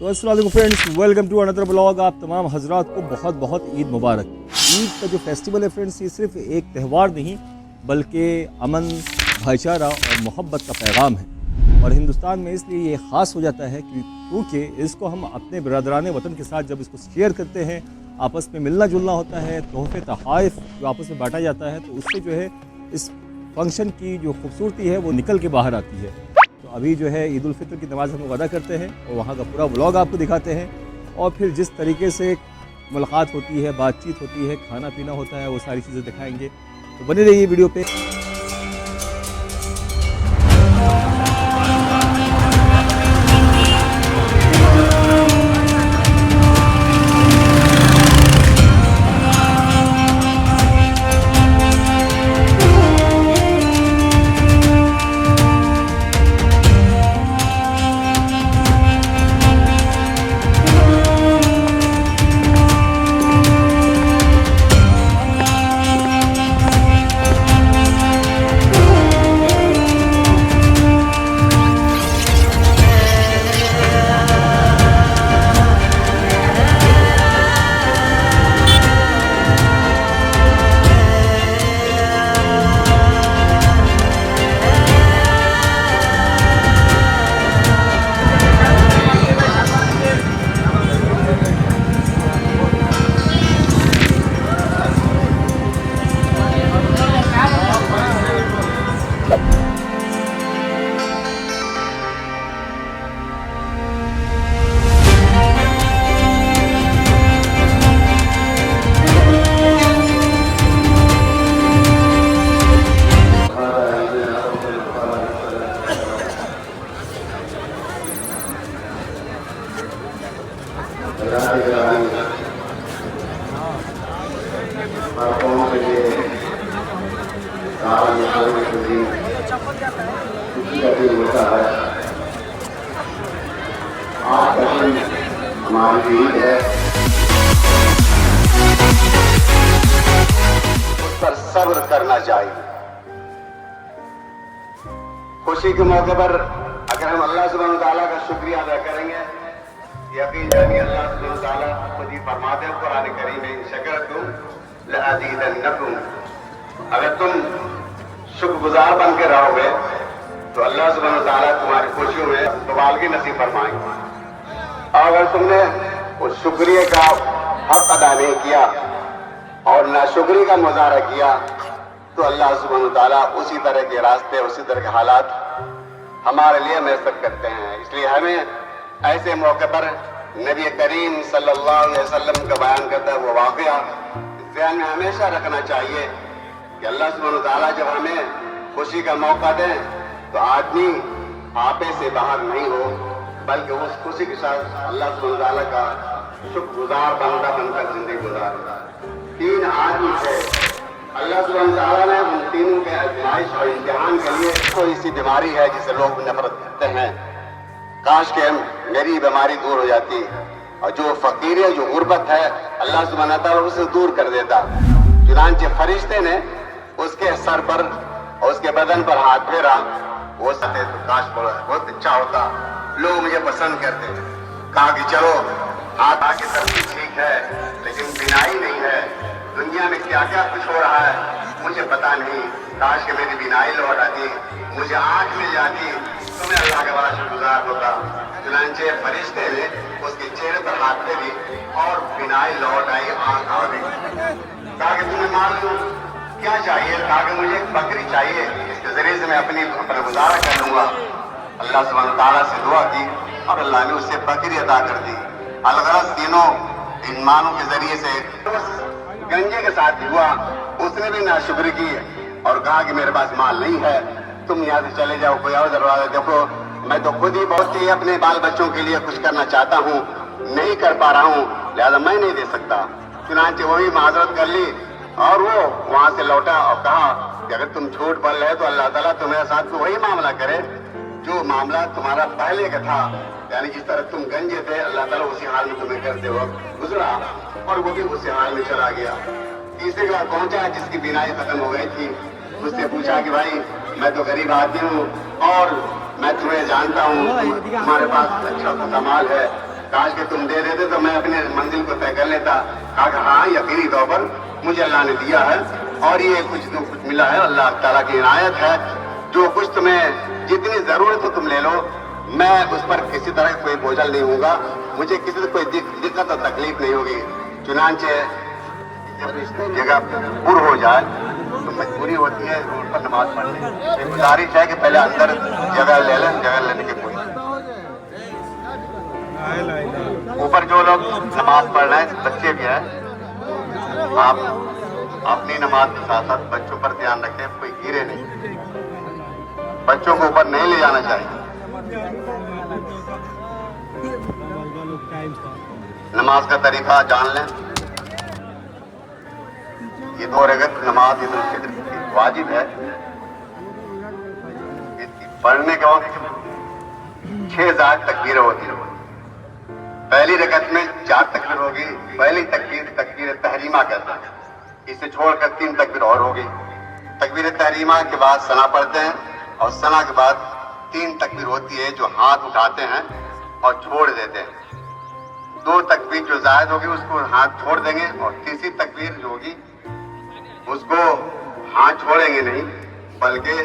तो अस्सलाम वालेकुम friends, welcome to another blog. आप तमाम हजरात को बहुत बहुत ईद मुबारक। ईद का जो फेस्टिवल है फ्रेंड्स, ये सिर्फ एक त्यौहार नहीं बल्कि अमन, भाईचारा और मोहब्बत का पैगाम है। और हिंदुस्तान में इसलिए ये ख़ास हो जाता है क्योंकि इसको हम अपने बिरादरान वतन के साथ जब इसको शेयर करते हैं, आपस में मिलना जुलना होता है, तोहफ़े तहाइफ जो आपस में बांटा जाता है, तो उससे जो है इस फंक्शन की जो खूबसूरती है वो निकल के बाहर आती है। तो अभी जो है ईद उल फितर की नमाज़ हम लोग अदा करते हैं और वहाँ का पूरा व्लॉग आपको दिखाते हैं। और फिर जिस तरीके से मुलाकात होती है, बातचीत होती है, खाना पीना होता है, वो सारी चीज़ें दिखाएंगे। तो बने रहिए वीडियो पे। आज का दिन हमारी ईद है, उस पर सब्र करना चाहिए। खुशी के मौके पर अगर हम अल्लाह सुब्हानहू तआला का शुक्रिया अदा करेंगे, यकीन जानिए अल्लाह सुब्हानहू तआला खुद ही फरमाते हैं कुरान करीम में, शकरतुम लअज़ीदन्नकुम, अगर तुम शुक्रगुजार बन के रहोगे तो अल्लाह सुब्हानहू तआला तुम्हारी खुशियों में दुबालगी नसीब फरमाएंगे। और अगर तुमने उस शुक्रिया का हक अदा नहीं किया और नाशुक्री का मुजाहरा किया तो अल्लाह सुब्हानहू तआला उसी तरह के रास्ते, उसी तरह के हालात हमारे लिए मैसर करते हैं। इसलिए हमें ऐसे मौके पर नबी करीम सल्लल्लाहु अलैहि वसल्लम का बयान करता है वो वाक़या ज़हन में हमेशा रखना चाहिए कि अल्लाह सुब्हानहू तआला जब हमें खुशी का मौका दें तो आदमी आपे से बाहर नहीं हो, बल्कि उस खुशी के साथ अल्लाह सुब्हानहू तआला का शुक्रगुजार बनकर जिंदगी गुजारे। तीन आदमी थे, अल्लाह सुब्हानहू तआला ने उन तीनों के आजमाइश और इम्तिहान के लिए कोई ऐसी बीमारी है जिसे लोग नफरत करते हैं, काश के मेरी बीमारी दूर हो जाती। और जो फकीर है, जो गुर्बत है, अल्लाह सुब्हानहू तआला उसे दूर कर देता। चुनांचे फरिश्ते ने उसके सर पर और उसके बदन पर हाथ फेरा, वो सते तो काश बहुत अच्छा होता, लोग मुझे पसंद करते। कहा कि चलो हाथ आगे तरफ ठीक है लेकिन बिनाई नहीं है, दुनिया में क्या क्या कुछ हो रहा है मुझे पता नहीं, काश के मेरी बिनाई लौट आती, मुझे आंख मिल जाती तो मैं अल्लाह का बड़ा शुक्रगुजार होता। चुनांचे फरिश्ते ने उसके चेहरे पर हाथ फेरी और बिनाई लौट आई, आंख आ गई। कहा कि तुम्हें मालूम क्या चाहिए? कहा कि मुझे एक बकरी चाहिए, इसके जरिए से मैं अपना गुजारा कर लूंगा। अल्लाह सुब्हानहू तआला से दुआ की और अल्लाह ने उससे बकरी अदा कर दी। अलगरज तीनों इन मानों के जरिए से गंजे के साथ हुआ, उसने भी नाशुक्री की और कहा कि मेरे पास माल नहीं है, तुम यहाँ से चले जाओ, कोई और दरवाजा देखो, मैं तो खुद ही बहुत ही अपने बाल बच्चों के लिए कुछ करना चाहता हूँ, नहीं कर पा रहा हूँ, लिहाजा मैं नहीं दे सकता। चुनांचे वही माजरत कर ली और वो वहां से लौटा और कहा कि अगर तुम झूठ बोल रहे तो अल्लाह ताला तुम्हारे साथ वही मामला करे जो मामला तुम्हारा पहले का था, यानी जिस तरह तुम गंजे थे अल्लाह ताला उसी हाल में तुम्हें करते वक्त गुजरा और वो भी उसी हाल में चला गया। तीसरे बार पहुंचा जिसकी बीनाई खत्म हो गई थी, उससे पूछा कि भाई मैं तो गरीब आदमी हूँ और मैं तुम्हें जानता हूँ, तुम्हारे पास अच्छा खासा माल है, काश के तुम दे देते तो मैं अपने मंजिल को तय कर लेता। कहा कि हाँ, यकीनी तौर पर मुझे अल्लाह ने दिया है और ये कुछ जो कुछ मिला है अल्लाह ताला की इनायत है। जो कुछ तुम्हें जितनी जरूरत हो तुम ले लो, मैं उस पर किसी तरह कोई बोझल नहीं होगा, मुझे किसी से कोई दिक्कत और तकलीफ नहीं होगी। चुनांचे जब इस जगह पूर्ण हो जाए तो मजबूरी होती है रोड पर नमाज पढ़ने। गुजारिश है कि पहले अंदर जगह ले लें, जगह लेने की कोशिश। ऊपर जो लोग नमाज पढ़ रहे हैं, बच्चे भी हैं, आप अपनी नमाज के साथ साथ बच्चों पर ध्यान रखें, कोई गिरे नहीं, बच्चों को ऊपर नहीं ले जाना चाहिए। नमाज का तरीका जान लें। ये 2 रकात नमाज ईद उल फित्र की वाजिब है। इसकी पढ़ने के वक्त 6 ज़ात तकबीर होती है। पहली रकत में 4 तकबीर होगी। पहली तकबीर तकबीर तहरीमा कहते हैं। इसे छोड़कर 3 तकबीर और होगी। तकबीर तहरीमा के बाद सना पढ़ते हैं और सना के बाद 3 तकबीर होती है जो हाथ उठाते हैं और छोड़ देते हैं। 2 तकबीर जो जायद होगी उसको हाथ छोड़ देंगे और तीसरी तकबीर जो होगी उसको हाथ छोड़ेंगे नहीं बल्कि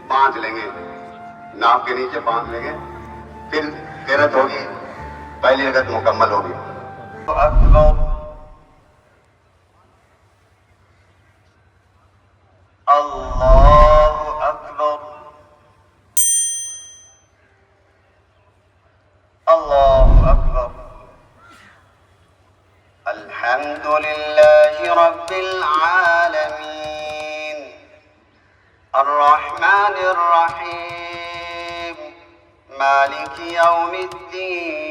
बांध लेंगे, नाक के नीचे बांध लेंगे। फिर किरात होगी, पहली रकत मुकम्मल होगी। अल्लाहु अकबर, अल्लाहु अकबर। अल्हम्दुलिल्लाहि रब्बिल आलमीन, अर्रहमानिर रहीम, मालिकि यौमिद्दीन,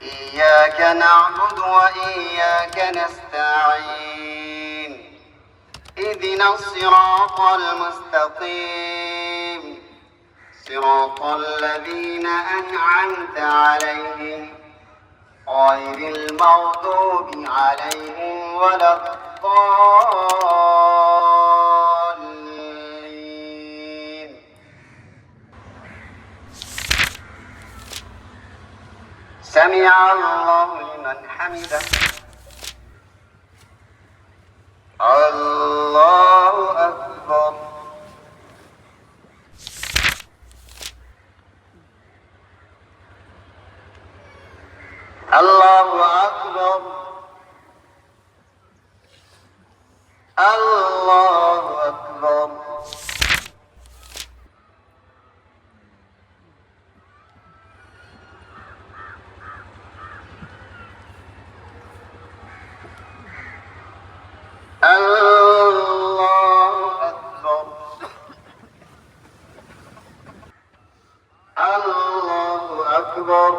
इय्याका नअबुदु व इय्याका नस्तईन, इहदिना सिरातल मुस्तकीम, सिरातल लज़ीना अनअमता अलैहिम गैरिल मग़दूबि अलैहिम वलद्दाल्लीन। समिअ अल्लाहु लिमन हमिदह। अल्लाहु अकबर। अल्लाहु अकबर, अल्लाहु अकबर। अल्लाहु अकबर, अल्लाहु अकबर।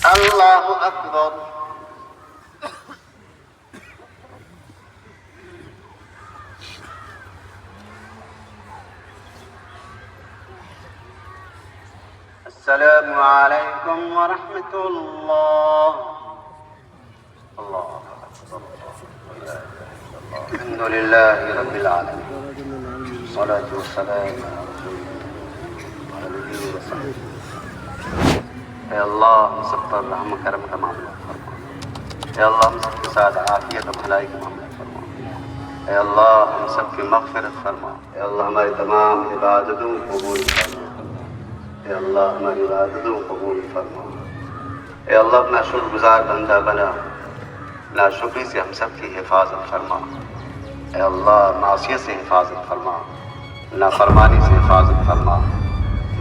अल्लाहु अकबर। अस्सलामु अलैकुम व रहमतुल्लाह। अल्लाहु अकबर। अल्हम्दुलिल्लाहि रब्बिल आलमीन, सलातु वस्सलामु अला रसूलिल्लाह। ऐ अल्लाह हम सब पर रहम करम का मामला फरमा। ऐ अल्लाह हम सब के साथ आफियत और भलाई का मामला फरमा। ऐ अल्लाह हम सब की मग़फ़िरत फरमा। ऐ अल्लाह हमारी तमाम इबादतों को कबूल फरमा। ऐ अल्लाह हमारी इबादतों को कबूल फरमा। ऐ अल्लाह अपना शुक्रगुज़ार बंदा बना, नाशुक्री से हम सब की हिफाजत फरमा। ऐ अल्लाह मासियत से हिफाजत फरमा, नाफरमानी से हिफाजत फरमा।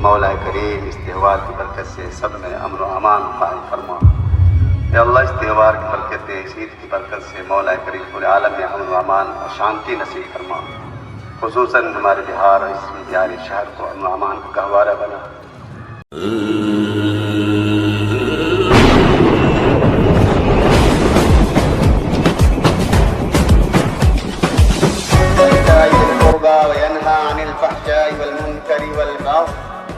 मौला करीम इस त्यौहार की बरकत से सब में अमन व अमान कायम फरमा। या अल्लाह इस त्यौहार की बरकत से, इस ईद की बरकत से मौला करीम पूरे आलम में अमन व अमान और शांति नसीब फरमा। खुसूसन हमारे बिहार और इस प्यारे शहर को अमन व अमान का गहवारा बना।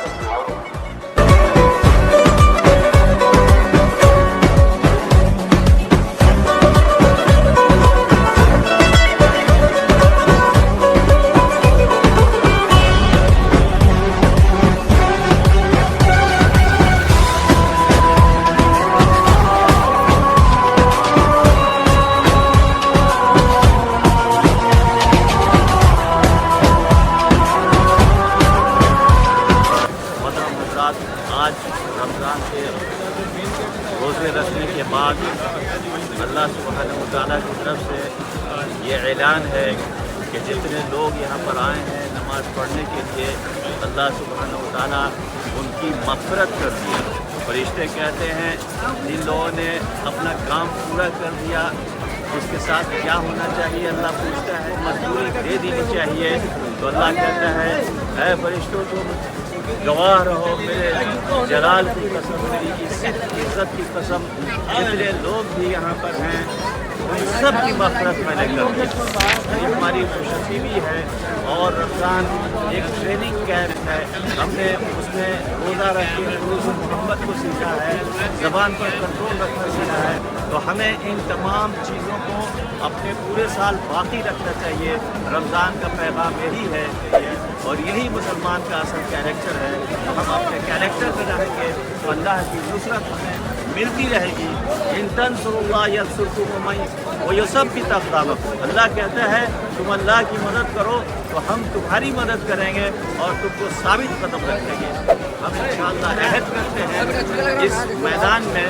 तस्नऊन। आज रमज़ान के रोज़े रखने के बाद अल्लाह सुब्हानहू व तआला की तरफ से ये ऐलान है कि जितने लोग यहाँ पर आए हैं नमाज़ पढ़ने के लिए, अल्लाह सुब्हानहू व तआला उनकी मग़फ़िरत कर दिया। फरिश्ते कहते हैं जिन लोगों ने अपना काम पूरा कर दिया उसके साथ क्या होना चाहिए, अल्लाह पूछता है मजदूरी दे देनी चाहिए। तो अल्लाह कहता है ऐ फरिश्तों तुम गवाह रहो मेरे जलाल की कसम, मेरी इज़्ज़त की कसम, जितने लोग भी यहाँ पर हैं उन सब की मग़फ़िरत मैंने कर दी। ये हमारी खुशनसीबी है। और रमज़ान एक ट्रेनिंग कैंप है, हमने उसमें रोज़ा रख के मोहब्बत को सीखा है, ज़बान पर कंट्रोल रखना सीखा है। तो हमें इन तमाम चीज़ों को अपने पूरे साल बाकी रखना चाहिए। रमज़ान का पैगाम यही है और यही मुसलमान का असल कैरेक्टर है। तो हम अपने कैरेक्टर में रहेंगे तो अल्लाह की नुसरत हमें मिलती रहेगी। इन तंसुरुल्लाह यंसुरकुम व युसब्बित अक़दामकुम। अल्लाह कहता है तुम अल्लाह की मदद करो तो हम तुम्हारी मदद करेंगे और तुमको साबित कदम रखेंगे। हम इंशाअल्लाह अहद करते हैं इस मैदान में,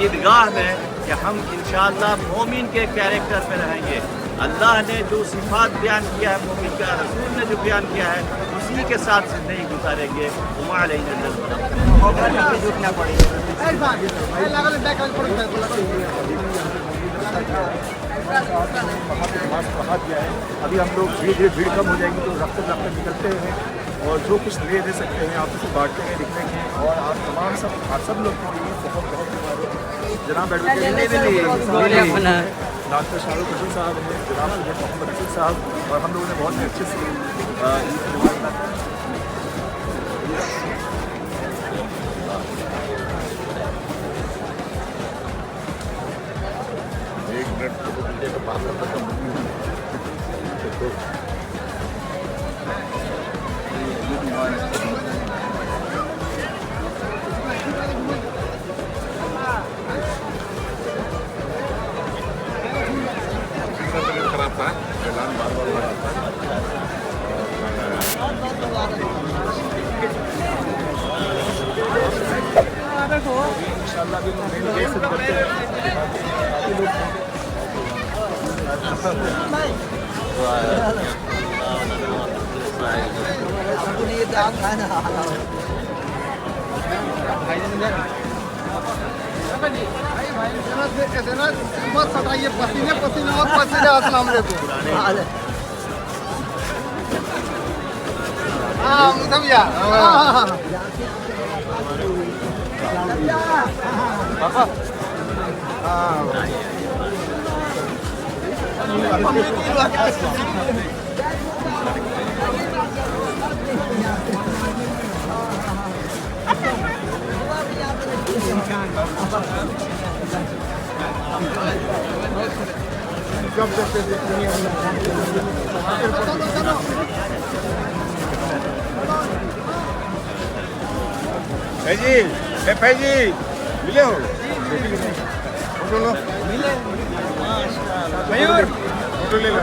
ईदगाह में, कि हम इंशाअल्लाह मोमिन के कैरेक्टर पे रहेंगे। अल्लाह ने जो सिफात बयान किया है मोमिन का, रसूल ने जो बयान किया है उसी के साथ ज़िंदगी गुजारेंगे। अभी हम लोग धीरे धीरे भीड़ कम हो जाएगी तो रफ्ते निकलते हैं और जो कुछ दे सकते हैं आप उसे बांटते हैं, लिखेंगे। और आप तमाम सब लोग को ये बहुत बहुत जनाब एडवोकेट डॉक्टर शाहरुख रशीद साहब हैं, जनाब मोहम्मद रशीद साहब, और हम लोगों ने बहुत ही अच्छे से एक मिनट का बात खराब था, ऐलान बार बार इंशाअल्लाह भी करते मत सटाइए, पसीने पसीने और पसीने। अस्सलाम वालेकुम। हाँ मुझे भैया पापा फैजी मिले हो मिले फोटो ले लो।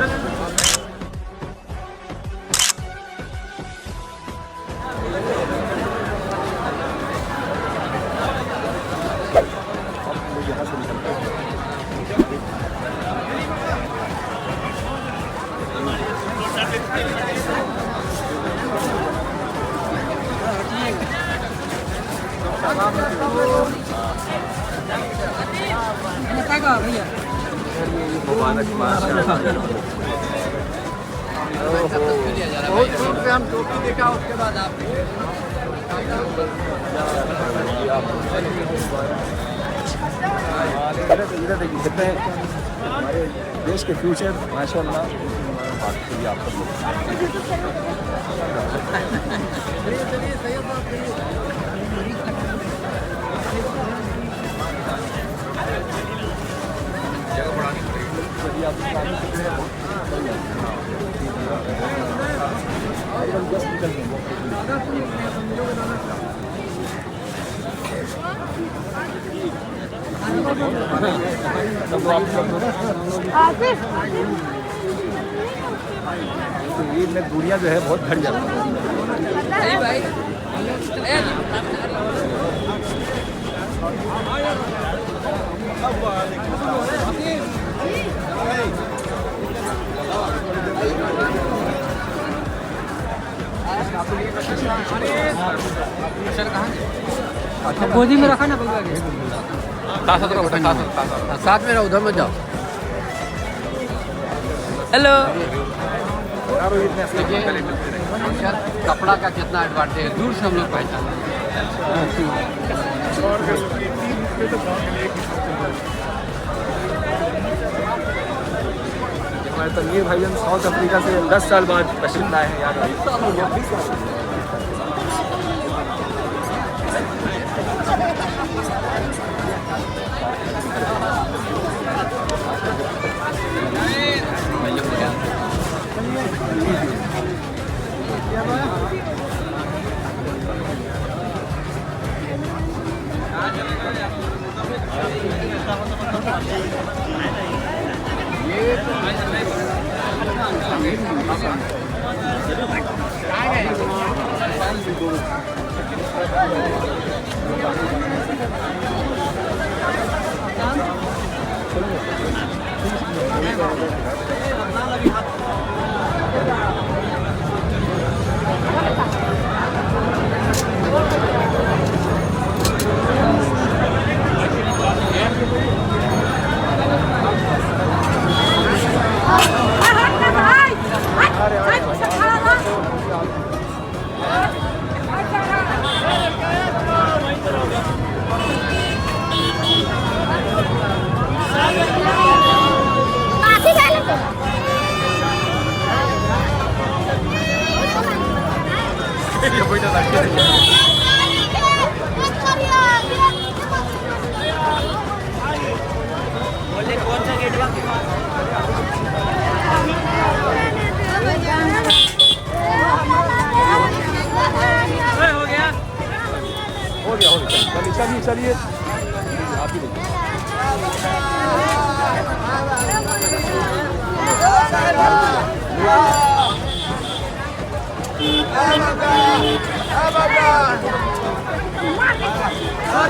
बहुत दूर से हम टोपी देखा, उसके बाद आप इधर देखिए कितने हमारे देश के फ्यूचर माशाल्लाह बात के लिए आप सब लोग जगह बढ़ानी पड़ेगी। आप ईद में दूरियां जो है बहुत घट जाती है। गोदी में रखा ना बगल में। साथ में रहो, उधर मत जाओ। हेलो। कपड़ा का कितना एडवांटेज है, दूर से हम लोग पहचान। हमारे तनवीर भाईजान साउथ अफ्रीका से 10 साल बाद तशरीफ लाए हैं यार। चलिए आप ही सर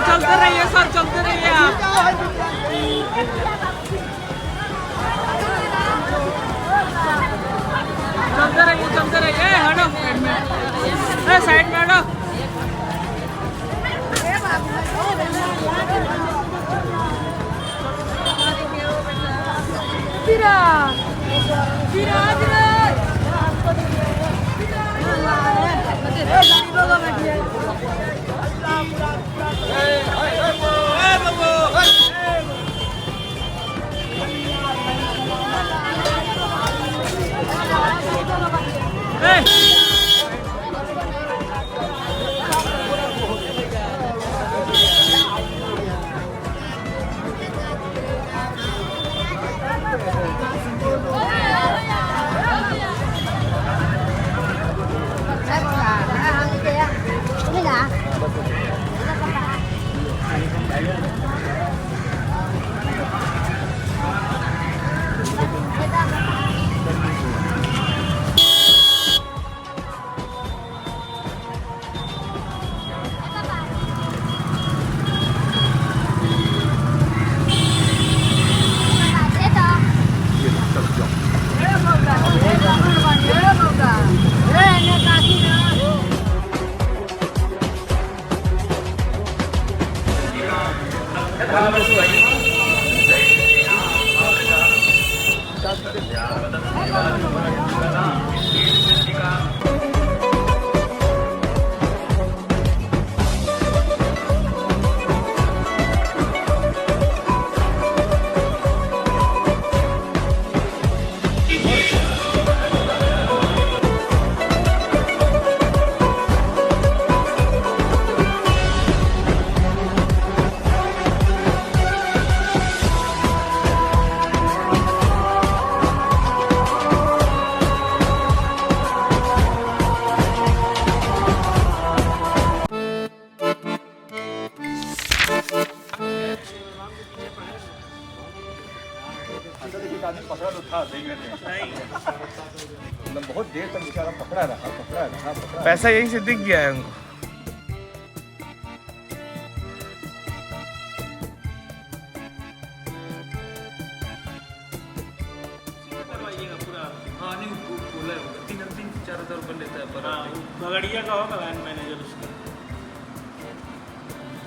चलते रहिए, सर चलते रहिए आप। चलते रहिए, हटो साइड में हटो। मतलब बहुत देर तक बेचारा पकड़ा रहा। पैसा यहीं से दिख गया है उनको। बगड़िया का होगा वैन मैनेजर उसका।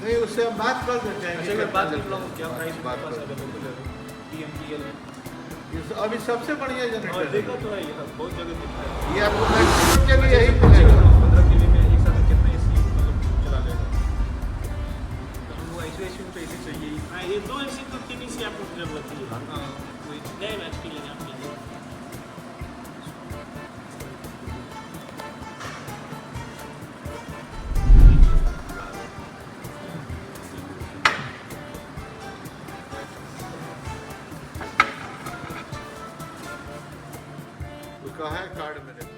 नहीं उससे हम बात कर देते हैं। अच्छा मैं बात कर लूँगा क्या प्राइस बात पास अवेलेबल है TMPL। अभी सबसे बढ़िया जनरेटर देखा तो है ये बहुत जगह दिखा है। ये आपको मैक्सिमम के लिए यही मिलेगा। 15 किलो में एक साथ कितना एसी मतलब चला लेगा। तो वो ऐसे तो एसी चाहिए। हाँ ये 2 एसी तो 3 एसी आपको जरूरत है। हाँ कोई नए मैच के लिए आपके लिए। कहाँ है कार्ड मेरे पास?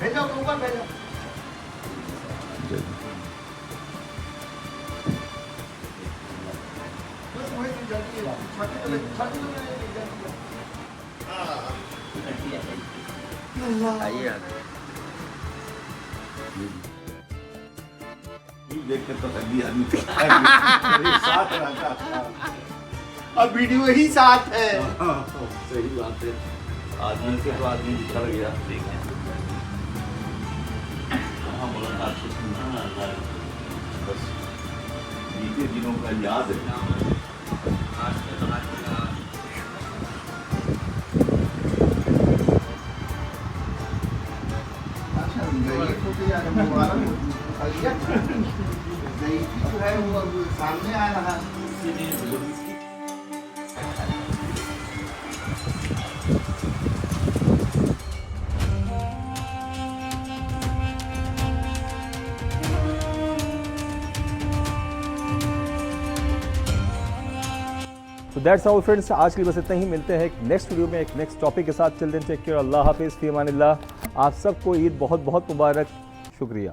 भेजो ऊपर भेजो। बस वही तो जल्दी है। छाती तो देख के तो हड्डी आदमी साथ रहता था। अब वीडियो ही साथ है। सही बात है। आदमी से तो आदमी बिछड़ गया। हाँ मुलाकात कुछ नहीं, बस बीते दिनों का याद है। जो है वो सामने आ रहा है। तो दैट्स ऑल फ्रेंड्स, आज के लिए बस इतना ही। मिलते हैं एक नेक्स्ट वीडियो में एक नेक्स्ट टॉपिक के साथ। चिल्ड्रन टेक केयर, अल्लाह हाफिज़, फी अमानिल्लाह। आप सबको ईद बहुत बहुत मुबारक। शुक्रिया।